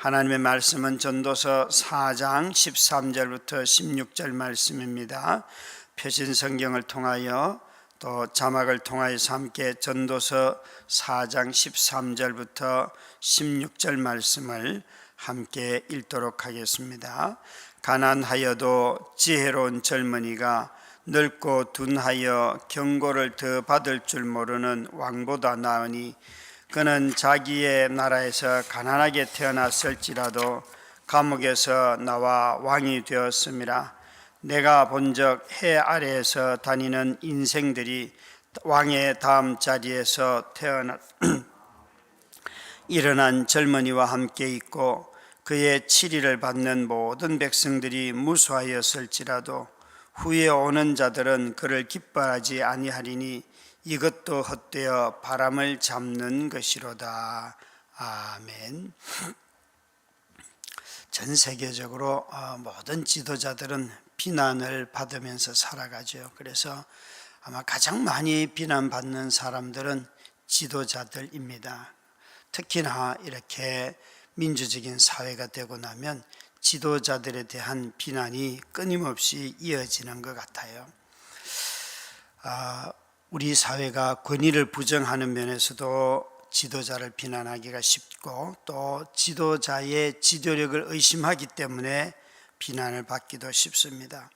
하나님의 말씀은 전도서 4장 13절부터 16절 말씀입니다. 표신 성경을 통하여 또 자막을 통하여서 함께 전도서 4장 13절부터 16절 말씀을 함께 읽도록 하겠습니다. 가난하여도 지혜로운 젊은이가 늙고 둔하여 경고를 더 받을 줄 모르는 왕보다 나으니 그는 자기의 나라에서 가난하게 태어났을지라도 감옥에서 나와 왕이 되었음이라. 내가 본적 해 아래에서 다니는 인생들이 왕의 다음 자리에서 일어난 젊은이와 함께 있고 그의 치리를 받는 모든 백성들이 무수하였을지라도 후에 오는 자들은 그를 기뻐하지 아니하리니 이것도 헛되어 바람을 잡는 것이로다. 아멘. 전 세계적으로 모든 지도자들은 비난을 받으면서 살아가죠. 그래서 아마 가장 많이 비난받는 사람들은 지도자들입니다. 특히나 이렇게 민주적인 사회가 되고 나면 지도자들에 대한 비난이 끊임없이 이어지는 것 같아요. 우리 사회가 권위를 부정하는 면에서도 지도자를 비난하기가 쉽고 또 지도자의 지도력을 의심하기 때문에 비난을 받기도 쉽습니다.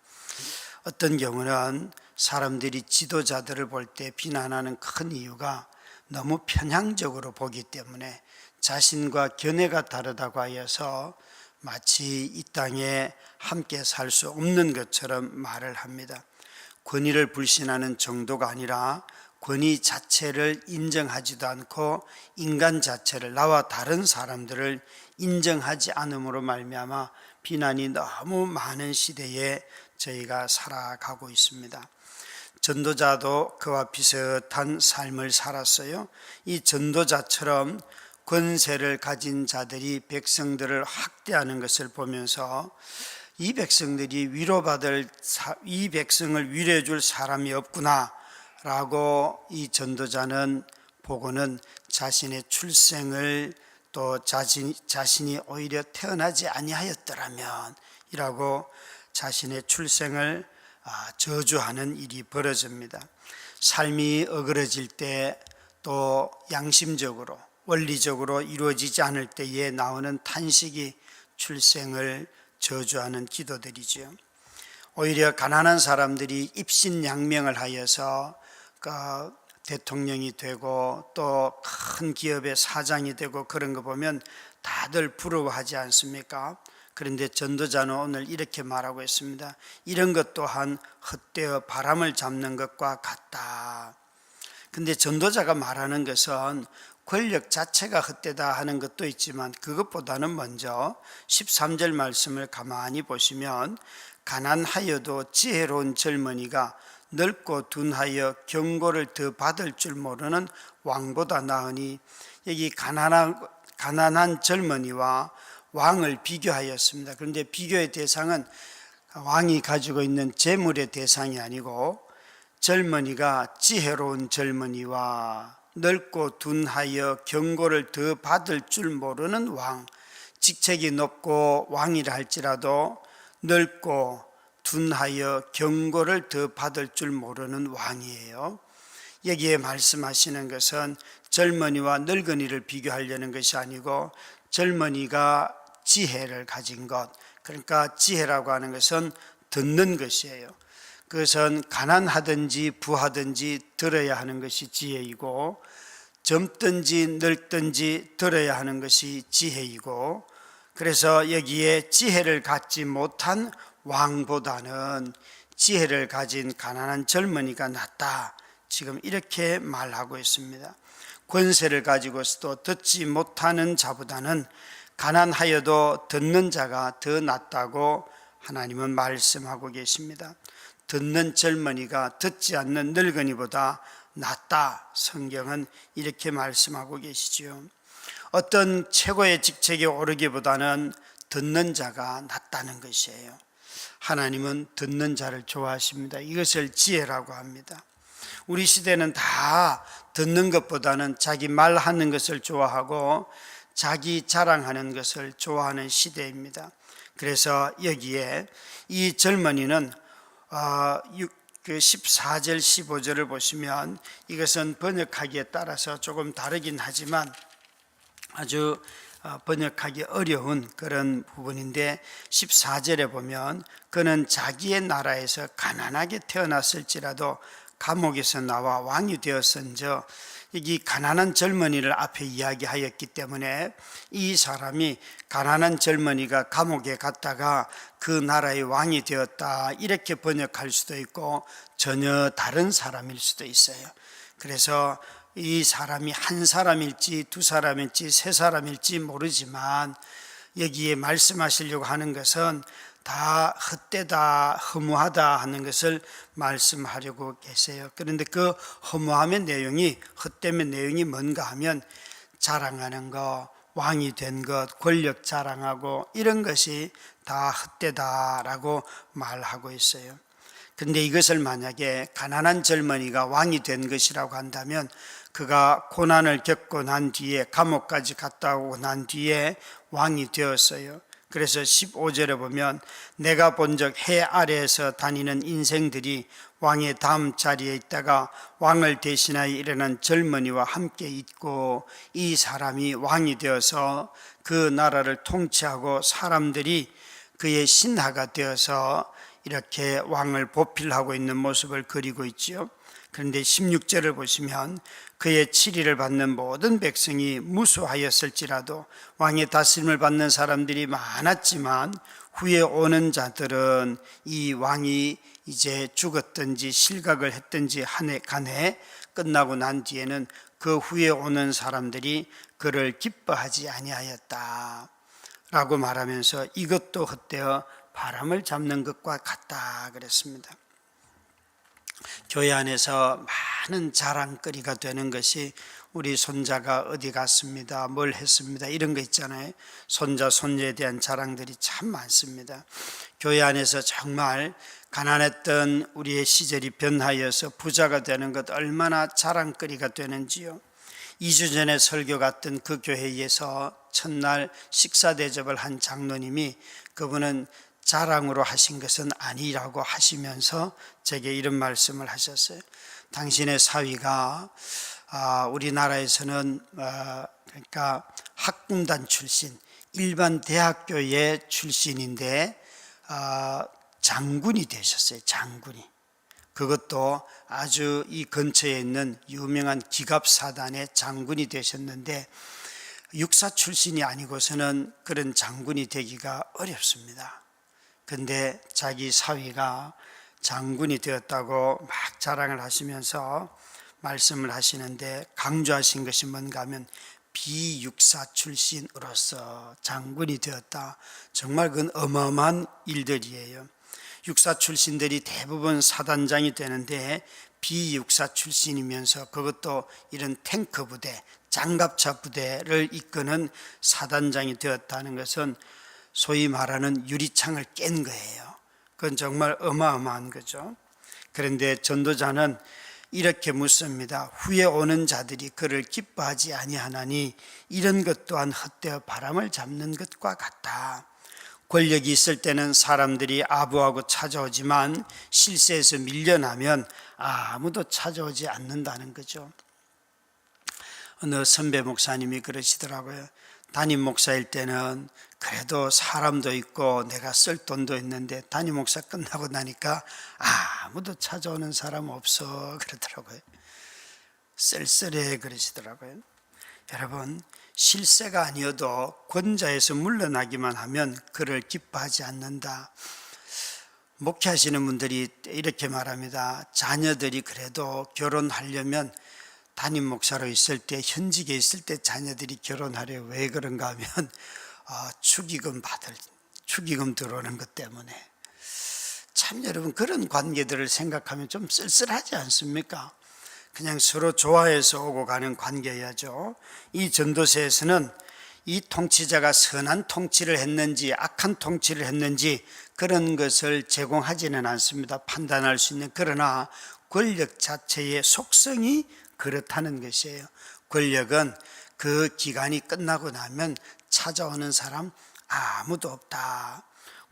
어떤 경우는 사람들이 지도자들을 볼 때 비난하는 큰 이유가 너무 편향적으로 보기 때문에 자신과 견해가 다르다고 하여서 마치 이 땅에 함께 살 수 없는 것처럼 말을 합니다. 권위를 불신하는 정도가 아니라 권위 자체를 인정하지도 않고 인간 자체를, 나와 다른 사람들을 인정하지 않음으로 말미암아 비난이 너무 많은 시대에 저희가 살아가고 있습니다. 전도자도 그와 비슷한 삶을 살았어요. 이 전도자처럼 권세를 가진 자들이 백성들을 학대하는 것을 보면서 이 백성들을 위로해 줄 사람이 없구나 라고 이 전도자는 보고는 자신의 출생을 또 자신이 오히려 태어나지 아니하였더라면 이라고 자신의 출생을 저주하는 일이 벌어집니다. 삶이 어그러질 때 또 양심적으로 원리적으로 이루어지지 않을 때에 나오는 탄식이 출생을 저주하는 기도들이죠. 오히려 가난한 사람들이 입신양명을 하여서 대통령이 되고 또 큰 기업의 사장이 되고 그런 거 보면 다들 부러워하지 않습니까? 그런데 전도자는 오늘 이렇게 말하고 있습니다. 이런 것 또한 헛되어 바람을 잡는 것과 같다. 근데 전도자가 말하는 것은 권력 자체가 헛되다 하는 것도 있지만 그것보다는 먼저 13절 말씀을 가만히 보시면 가난하여도 지혜로운 젊은이가 늙고 둔하여 경고를 더 받을 줄 모르는 왕보다 나으니, 여기 가난한 젊은이와 왕을 비교하였습니다. 그런데 비교의 대상은 왕이 가지고 있는 재물의 대상이 아니고 젊은이가 지혜로운 젊은이와 늙고 둔하여 경고를 더 받을 줄 모르는 왕, 직책이 높고 왕이라 할지라도 늙고 둔하여 경고를 더 받을 줄 모르는 왕이에요. 여기에 말씀하시는 것은 젊은이와 늙은이를 비교하려는 것이 아니고 젊은이가 지혜를 가진 것, 그러니까 지혜라고 하는 것은 듣는 것이에요. 그것은 가난하든지 부하든지 들어야 하는 것이 지혜이고, 젊든지 늙든지 들어야 하는 것이 지혜이고, 그래서 여기에 지혜를 갖지 못한 왕보다는 지혜를 가진 가난한 젊은이가 낫다, 지금 이렇게 말하고 있습니다. 권세를 가지고서도 듣지 못하는 자보다는 가난하여도 듣는 자가 더 낫다고 하나님은 말씀하고 계십니다. 듣는 젊은이가 듣지 않는 늙은이보다 낫다, 성경은 이렇게 말씀하고 계시죠. 어떤 최고의 직책에 오르기보다는 듣는 자가 낫다는 것이에요. 하나님은 듣는 자를 좋아하십니다. 이것을 지혜라고 합니다. 우리 시대는 다 듣는 것보다는 자기 말하는 것을 좋아하고 자기 자랑하는 것을 좋아하는 시대입니다. 그래서 여기에 이 젊은이는 그 14절 15절을 보시면 이것은 번역하기에 따라서 조금 다르긴 하지만 아주 번역하기 어려운 그런 부분인데 14절에 보면 그는 자기의 나라에서 가난하게 태어났을지라도 감옥에서 나와 왕이 되었은저, 여기 가난한 젊은이를 앞에 이야기하였기 때문에 이 사람이 가난한 젊은이가 감옥에 갔다가 그 나라의 왕이 되었다 이렇게 번역할 수도 있고 전혀 다른 사람일 수도 있어요. 그래서 이 사람이 한 사람일지 두 사람일지 세 사람일지 모르지만 여기에 말씀하시려고 하는 것은 다 헛되다 허무하다 하는 것을 말씀하려고 계세요. 그런데 그 허무함의 내용이, 헛됨의 내용이 뭔가 하면 자랑하는 것, 왕이 된 것, 권력 자랑하고 이런 것이 다 헛되다라고 말하고 있어요. 그런데 이것을 만약에 가난한 젊은이가 왕이 된 것이라고 한다면 그가 고난을 겪고 난 뒤에 감옥까지 갔다 오고 난 뒤에 왕이 되었어요. 그래서 15절에 보면 내가 본적 해 아래에서 다니는 인생들이 왕의 다음 자리에 있다가 왕을 대신하여 일어난 젊은이와 함께 있고 이 사람이 왕이 되어서 그 나라를 통치하고 사람들이 그의 신하가 되어서 이렇게 왕을 보필하고 있는 모습을 그리고 있지요. 그런데 16절을 보시면 그의 치리를 받는 모든 백성이 무수하였을지라도 왕의 다스림을 받는 사람들이 많았지만 후에 오는 자들은 이 왕이 이제 죽었든지 실각을 했든지 간에 끝나고 난 뒤에는 그 후에 오는 사람들이 그를 기뻐하지 아니하였다 라고 말하면서 이것도 헛되어 바람을 잡는 것과 같다 그랬습니다. 교회 안에서 많은 자랑거리가 되는 것이 우리 손자가 어디 갔습니다, 뭘 했습니다 이런 거 있잖아요. 손자 손녀에 대한 자랑들이 참 많습니다. 교회 안에서 정말 가난했던 우리의 시절이 변하여서 부자가 되는 것 얼마나 자랑거리가 되는지요. 2주 전에 설교 갔던 그 교회에서 첫날 식사 대접을 한 장로님이 그분은 자랑으로 하신 것은 아니라고 하시면서 제게 이런 말씀을 하셨어요. 당신의 사위가 우리나라에서는 그러니까 학군단 출신, 일반 대학교의 출신인데 장군이 되셨어요. 장군이. 그것도 아주 이 근처에 있는 유명한 기갑사단의 장군이 되셨는데 육사 출신이 아니고서는 그런 장군이 되기가 어렵습니다. 근데 자기 사위가 장군이 되었다고 막 자랑을 하시면서 말씀을 하시는데 강조하신 것이 뭔가 하면 비육사 출신으로서 장군이 되었다. 정말 그건 어마어마한 일들이에요. 육사 출신들이 대부분 사단장이 되는데 비육사 출신이면서 그것도 이런 탱크 부대, 장갑차 부대를 이끄는 사단장이 되었다는 것은 소위 말하는 유리창을 깬 거예요. 그건 정말 어마어마한 거죠. 그런데 전도자는 이렇게 묻습니다. 후에 오는 자들이 그를 기뻐하지 아니하나니 이런 것 또한 헛되어 바람을 잡는 것과 같다. 권력이 있을 때는 사람들이 아부하고 찾아오지만 실세에서 밀려나면 아무도 찾아오지 않는다는 거죠. 어느 선배 목사님이 그러시더라고요. 담임 목사일 때는 그래도 사람도 있고 내가 쓸 돈도 있는데 담임 목사 끝나고 나니까 아무도 찾아오는 사람 없어 그러더라고요. 쓸쓸해 그러시더라고요. 여러분, 실세가 아니어도 권좌에서 물러나기만 하면 그를 기뻐하지 않는다. 목회하시는 분들이 이렇게 말합니다. 자녀들이 그래도 결혼하려면 담임 목사로 있을 때, 현직에 있을 때 자녀들이 결혼하려. 왜 그런가 하면 축의금 들어오는 것 때문에. 참 여러분, 그런 관계들을 생각하면 좀 쓸쓸하지 않습니까? 그냥 서로 좋아해서 오고 가는 관계야죠. 이 전도서에서는 이 통치자가 선한 통치를 했는지 악한 통치를 했는지 그런 것을 제공하지는 않습니다. 판단할 수 있는. 그러나 권력 자체의 속성이 그렇다는 것이에요. 권력은 그 그 기간이 끝나고 나면 찾아오는 사람 아무도 없다.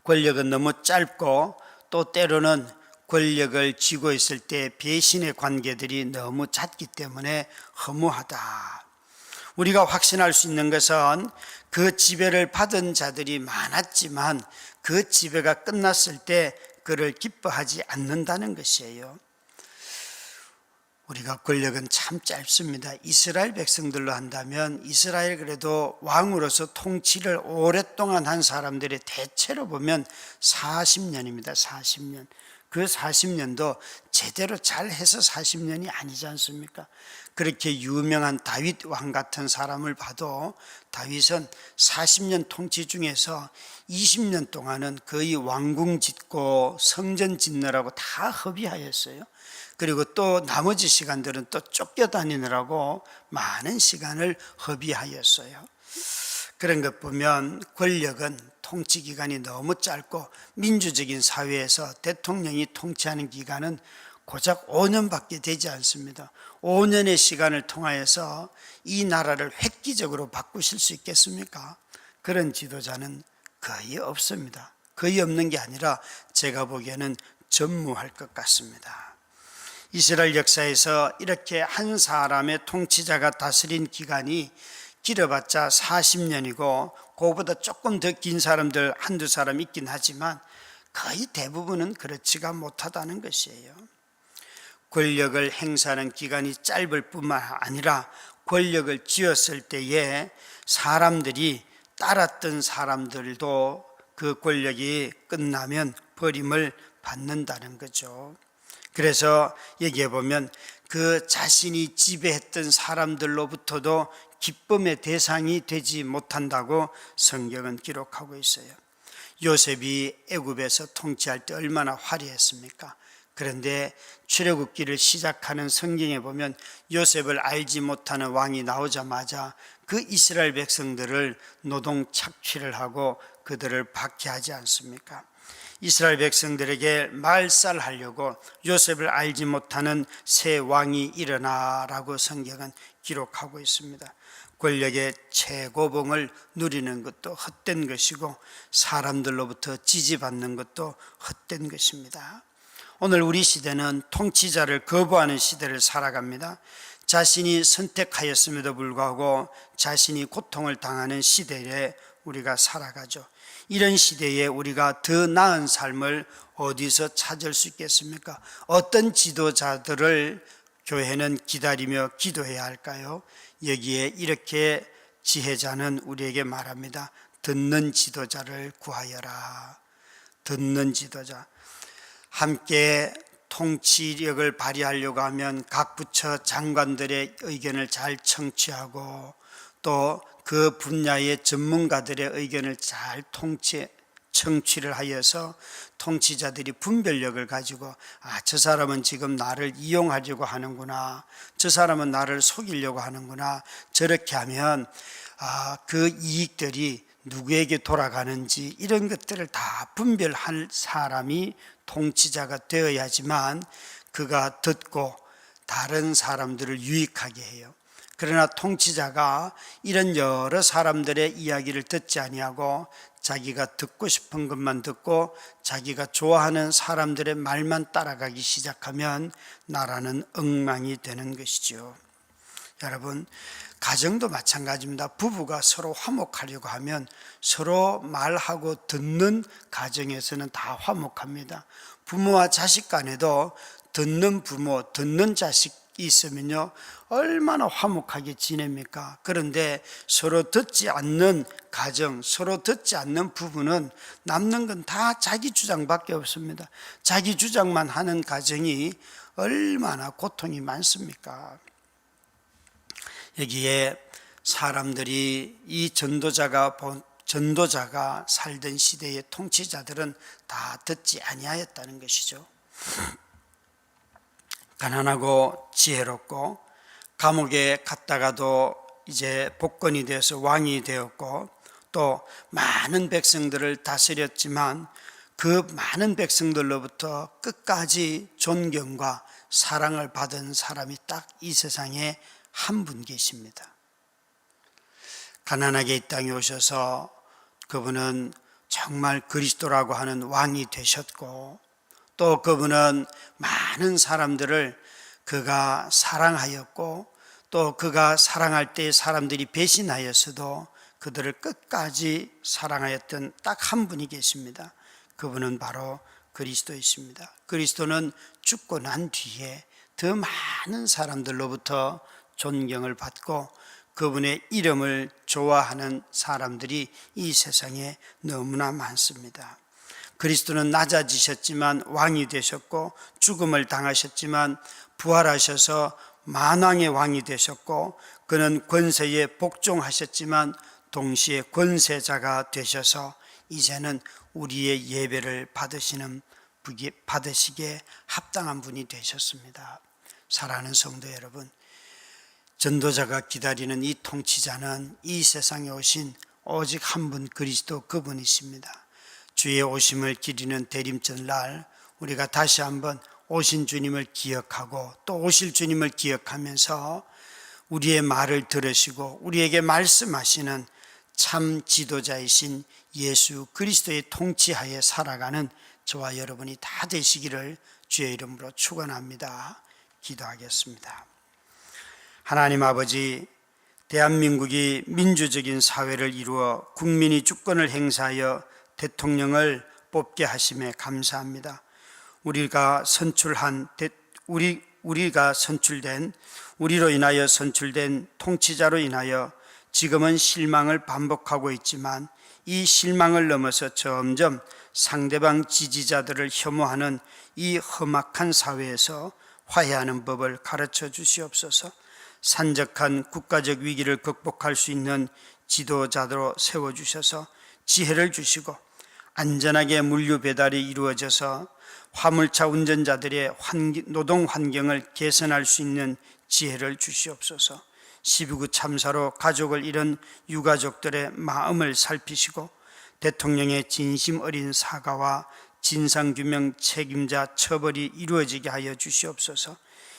권력은 너무 짧고 또 때로는 권력을 쥐고 있을 때 배신의 관계들이 너무 잦기 때문에 허무하다. 우리가 확신할 수 있는 것은 그 지배를 받은 자들이 많았지만 그 지배가 끝났을 때 그를 기뻐하지 않는다는 것이에요. 우리가 권력은 참 짧습니다. 이스라엘 백성들로 한다면 이스라엘 그래도 왕으로서 통치를 오랫동안 한 사람들의 대체로 보면 40년입니다. 40년. 그 40년도 제대로 잘해서 40년이 아니지 않습니까? 그렇게 유명한 다윗 왕 같은 사람을 봐도 다윗은 40년 통치 중에서 20년 동안은 거의 왕궁 짓고 성전 짓느라고 다 허비하였어요. 그리고 또 나머지 시간들은 또 쫓겨다니느라고 많은 시간을 허비하였어요. 그런 것 보면 권력은 통치 기간이 너무 짧고 민주적인 사회에서 대통령이 통치하는 기간은 고작 5년밖에 되지 않습니다. 5년의 시간을 통하여서 이 나라를 획기적으로 바꾸실 수 있겠습니까? 그런 지도자는 거의 없습니다. 거의 없는 게 아니라 제가 보기에는 전무할 것 같습니다. 이스라엘 역사에서 이렇게 한 사람의 통치자가 다스린 기간이 길어봤자 40년이고 그거보다 조금 더 긴 사람들 한두 사람 있긴 하지만 거의 대부분은 그렇지가 못하다는 것이에요. 권력을 행사하는 기간이 짧을 뿐만 아니라 권력을 쥐었을 때에 사람들이 따랐던 사람들도 그 권력이 끝나면 버림을 받는다는 거죠. 그래서 여기에 보면 그 자신이 지배했던 사람들로부터도 기쁨의 대상이 되지 못한다고 성경은 기록하고 있어요. 요셉이 애굽에서 통치할 때 얼마나 화려했습니까? 그런데 출애굽기를 시작하는 성경에 보면 요셉을 알지 못하는 왕이 나오자마자 그 이스라엘 백성들을 노동 착취를 하고 그들을 박해하지 않습니까? 이스라엘 백성들에게 말살하려고 요셉을 알지 못하는 새 왕이 일어나라고 성경은 기록하고 있습니다. 권력의 최고봉을 누리는 것도 헛된 것이고 사람들로부터 지지받는 것도 헛된 것입니다. 오늘 우리 시대는 통치자를 거부하는 시대를 살아갑니다. 자신이 선택하였음에도 불구하고 자신이 고통을 당하는 시대에 우리가 살아가죠. 이런 시대에 우리가 더 나은 삶을 어디서 찾을 수 있겠습니까? 어떤 지도자들을 교회는 기다리며 기도해야 할까요? 여기에 이렇게 지혜자는 우리에게 말합니다. 듣는 지도자를 구하여라. 듣는 지도자. 함께 통치력을 발휘하려고 하면 각 부처 장관들의 의견을 잘 청취하고 또 그 분야의 전문가들의 의견을 잘 청취를 하여서 통치자들이 분별력을 가지고 저 사람은 지금 나를 이용하려고 하는구나, 저 사람은 나를 속이려고 하는구나, 저렇게 하면 그 이익들이 누구에게 돌아가는지 이런 것들을 다 분별할 사람이 통치자가 되어야지만 그가 듣고 다른 사람들을 유익하게 해요. 그러나 통치자가 이런 여러 사람들의 이야기를 듣지 아니하고 자기가 듣고 싶은 것만 듣고 자기가 좋아하는 사람들의 말만 따라가기 시작하면 나라는 엉망이 되는 것이죠. 여러분, 가정도 마찬가지입니다. 부부가 서로 화목하려고 하면 서로 말하고 듣는 가정에서는 다 화목합니다. 부모와 자식 간에도 듣는 부모, 듣는 자식이 있으면요 얼마나 화목하게 지냅니까? 그런데 서로 듣지 않는 가정, 서로 듣지 않는 부부는 남는 건 다 자기 주장밖에 없습니다. 자기 주장만 하는 가정이 얼마나 고통이 많습니까? 여기에 사람들이 이 전도자가 살던 시대의 통치자들은 다 듣지 아니하였다는 것이죠. 가난하고 지혜롭고 감옥에 갔다가도 이제 복권이 되어서 왕이 되었고 또 많은 백성들을 다스렸지만 그 많은 백성들로부터 끝까지 존경과 사랑을 받은 사람이 딱 이 세상에 한 분 계십니다. 가난하게 이 땅에 오셔서 그분은 정말 그리스도라고 하는 왕이 되셨고, 또 그분은 많은 사람들을 그가 사랑하였고, 또 그가 사랑할 때 사람들이 배신하였어도 그들을 끝까지 사랑하였던 딱 한 분이 계십니다. 그분은 바로 그리스도이십니다. 그리스도는 죽고 난 뒤에 더 많은 사람들로부터 존경을 받고 그분의 이름을 좋아하는 사람들이 이 세상에 너무나 많습니다. 그리스도는 낮아지셨지만 왕이 되셨고, 죽음을 당하셨지만 부활하셔서 만왕의 왕이 되셨고, 그는 권세에 복종하셨지만 동시에 권세자가 되셔서 이제는 우리의 예배를 받으시기에 합당한 분이 되셨습니다. 사랑하는 성도 여러분, 전도자가 기다리는 이 통치자는 이 세상에 오신 오직 한 분, 그리스도 그분이십니다. 주의 오심을 기리는 대림절날 우리가 다시 한번 오신 주님을 기억하고 또 오실 주님을 기억하면서 우리의 말을 들으시고 우리에게 말씀하시는 참 지도자이신 예수 그리스도의 통치하에 살아가는 저와 여러분이 다 되시기를 주의 이름으로 축원합니다. 기도하겠습니다. 하나님 아버지, 대한민국이 민주적인 사회를 이루어 국민이 주권을 행사하여 대통령을 뽑게 하심에 감사합니다. 우리가 선출된 우리로 인하여 선출된 통치자로 인하여 지금은 실망을 반복하고 있지만 이 실망을 넘어서 점점 상대방 지지자들을 혐오하는 이 험악한 사회에서 화해하는 법을 가르쳐 주시옵소서. 산적한 국가적 위기를 극복할 수 있는 지도자로 세워주셔서 지혜를 주시고 안전하게 물류 배달이 이루어져서 화물차 운전자들의 노동 환경을 개선할 수 있는 지혜를 주시옵소서. 12.9 참사로 가족을 잃은 유가족들의 마음을 살피시고 대통령의 진심 어린 사과와 진상규명 책임자 처벌이 이루어지게 하여 주시옵소서.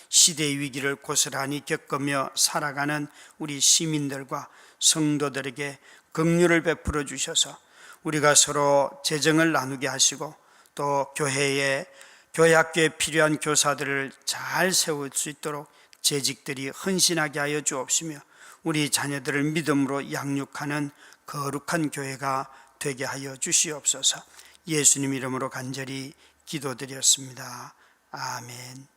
시대의 위기를 고스란히 겪으며 살아가는 우리 시민들과 성도들에게 긍휼을 베풀어 주셔서 우리가 서로 재정을 나누게 하시고 또 교회 학교에 필요한 교사들을 잘 세울 수 있도록 재직들이 헌신하게 하여 주옵시며 우리 자녀들을 믿음으로 양육하는 거룩한 교회가 되게 하여 주시옵소서. 예수님 이름으로 간절히 기도드렸습니다. 아멘.